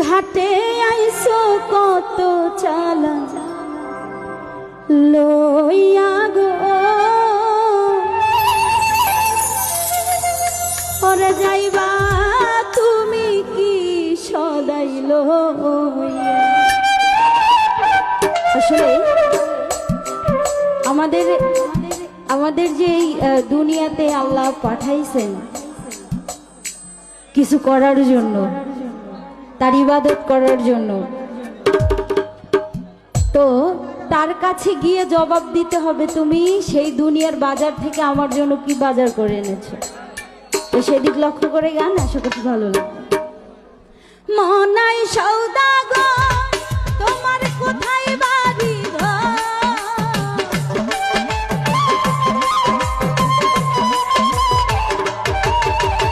ঘাটে আইসো কত চালা লইয়া গো ওরে যাইবা তুমি কি সদাই লইয়া। আসলে আমাদের যে দুনিয়াতে আল্লাহ পাঠাইছেন কিছু করার জন্য, তার ইবাদত করার জন্য, তো তার কাছে গিয়ে জবাব দিতে হবে তুমি সেই দুনিয়ার বাজার থেকে আমার জন্য কি বাজার করে এনেছো। তো সেদিক লক্ষ্য করে গান আশা করছি ভালো লাগবে। মনাই সওদাগর তোমার কোথায় বাড়ি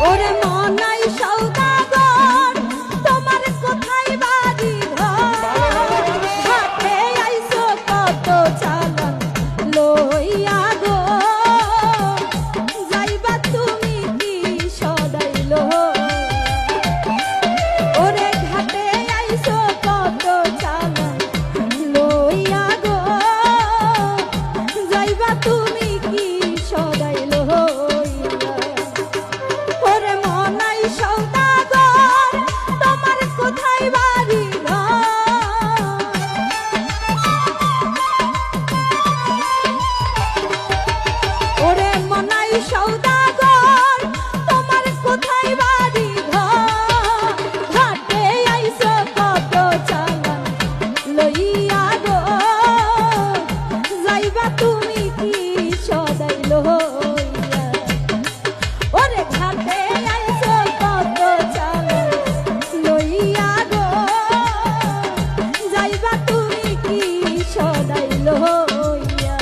ওরে মনাই সওদাগর তোমার কোথায় বাড়ি ঘাটে আইসো কত চালান লইয়া গো যাইবা তুমি কি সদাই ওরে ঘাটে আইসো কত চালান লইয়া গো যাইবা তুমি কি সদাই ওরে মনাই সওদাগর তোমার কোথায় বাড়ি ওরে মনাই সওদাগর তোমার কোথায় বাড়ি ঘাটে আইসো কত চালান লইয়া গো যাইবা তুমি কি সদাই লইয়া ওরে ঘাটে আইসো কত চালান লইয়া গো যাইবা তুমি কি সদাই লইয়া।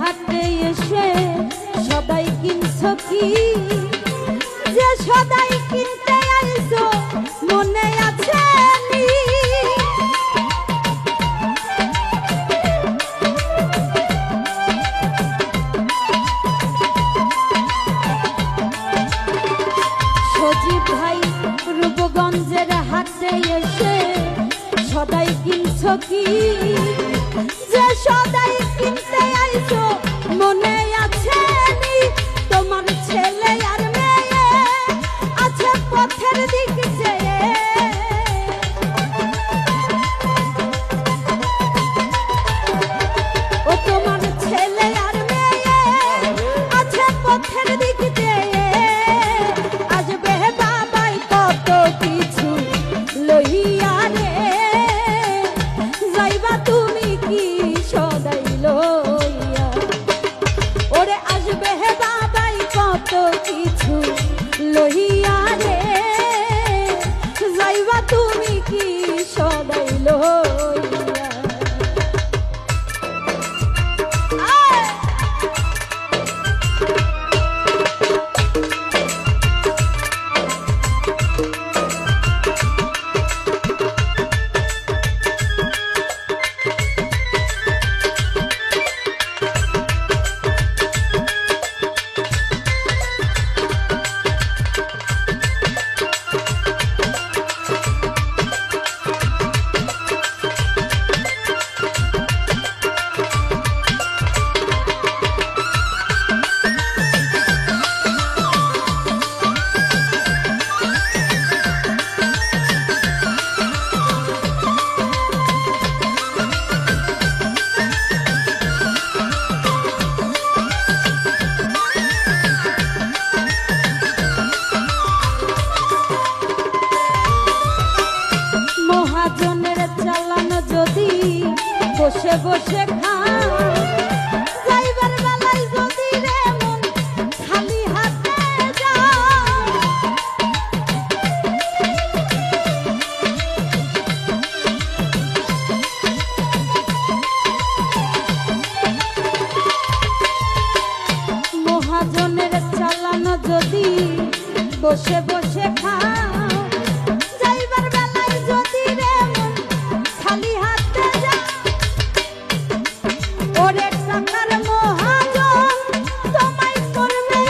হাটে এসে সদাই কিনছো কি যে সদাই কিনতে আইছো মনে আছে নি সজীব ভাই রূপগঞ্জের হাটে এসে সদাই কিনছো কি যে সদাই কিনতে আইছো মনে আছে নি তোমার ছেলে আর মেয়ে আছে পথের দিক যেয়ে ও তোমার ছেলে আর মেয়ে আছে পথের দিক যেয়ে আসবে বাবাই কত কিছু লইয়া রে যাইবা তুমি কি সদাই লইয়া ওরে আসবে হে বাবাই কত কিছু লইয়া রে যাইবা তুমি কি সদাই লইয়া। বসে বসে খা যাইবার বেলায় যদি রে বসে বসে খাও যাইবার বেলায় যদি রে মন খালি হাতে যাও ওরে টাকার মহাজন তোমায় করবে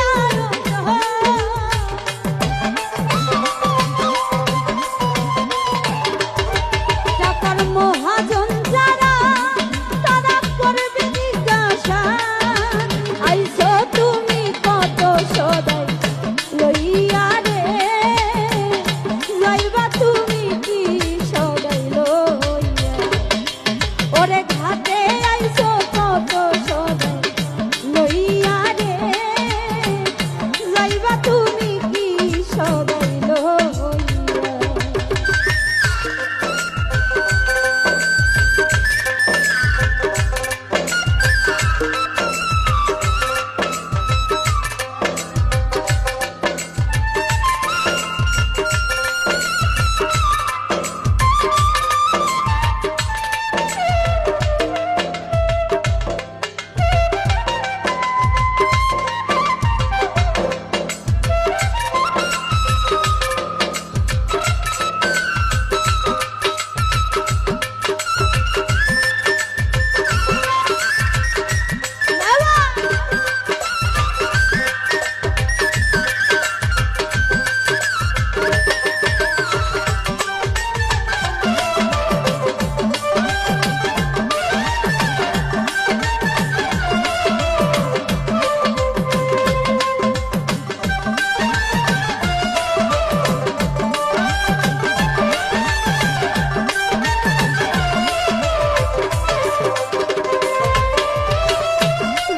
টাকার মহাজন যারা তারা করবে জিজ্ঞাসা আইছো তুমি কত সদাই লইয়া রে যাইবা তুমি কি সদাই লইয়া ওরে ঘাটে আইছো কত সদাই লইয়া রে যাইবা তুমি কি সদাই লইয়া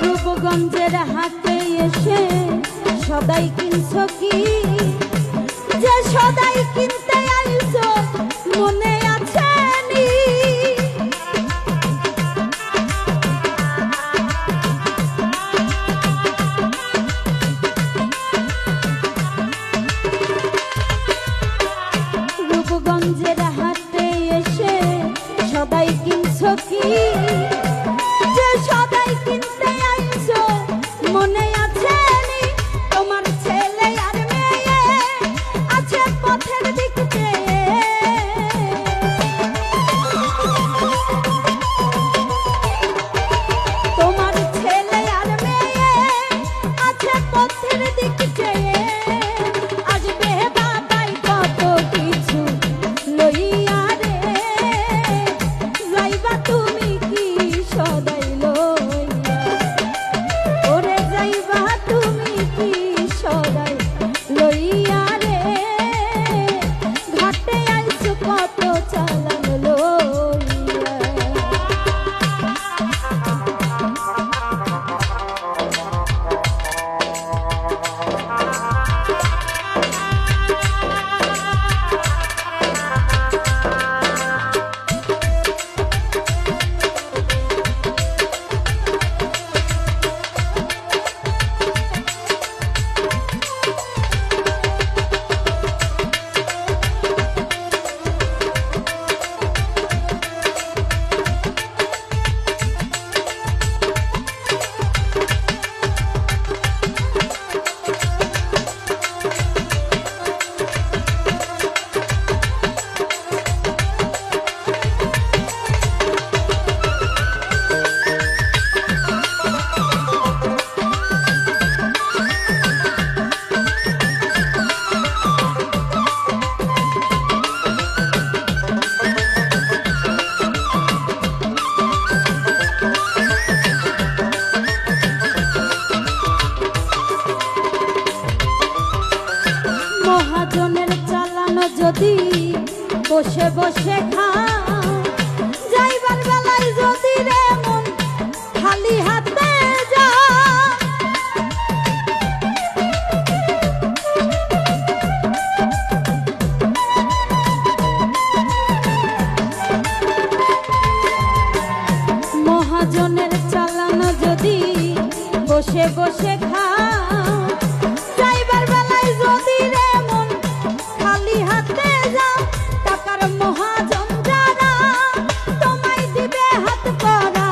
রূপগঞ্জের হাটে এসে সদাই কিনছো কি যে সদাই কিনতে আইছো মনে আছে নি রূপগঞ্জের হাটে এসে সদাই কিনছো কি যে সদাই কিনতে আইছো মনে আছে নি তোমার ছেলে আর মেয়ে আছে পথের দিক চেয়ে তোমার ছেলে আর মেয়ে আছে পথের দিক চেয়ে আসবে বাবাই কত কিছু লইয়া রে যাইবা তুমি কি সদাই লইয়া ওরে যাইবা তুমি কি সদাই লইয়া রে ঘাটে আইছো কত চালান লইয়া মহাজনের চালানো যদি বসে বসে খাও যাইবার বেলায় যদি রে মন খালি হাতে যাও মহাজনের চালানো যদি বসে বসে খাও যাইবার বেলায় যদি রে মন খালি হাতে যাও টাকার মহাজন যারা তোমায় দিবে হাত করা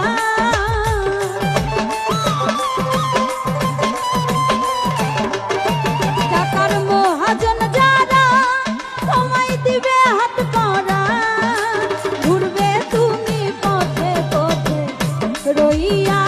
টাকার মহাজন দিয়া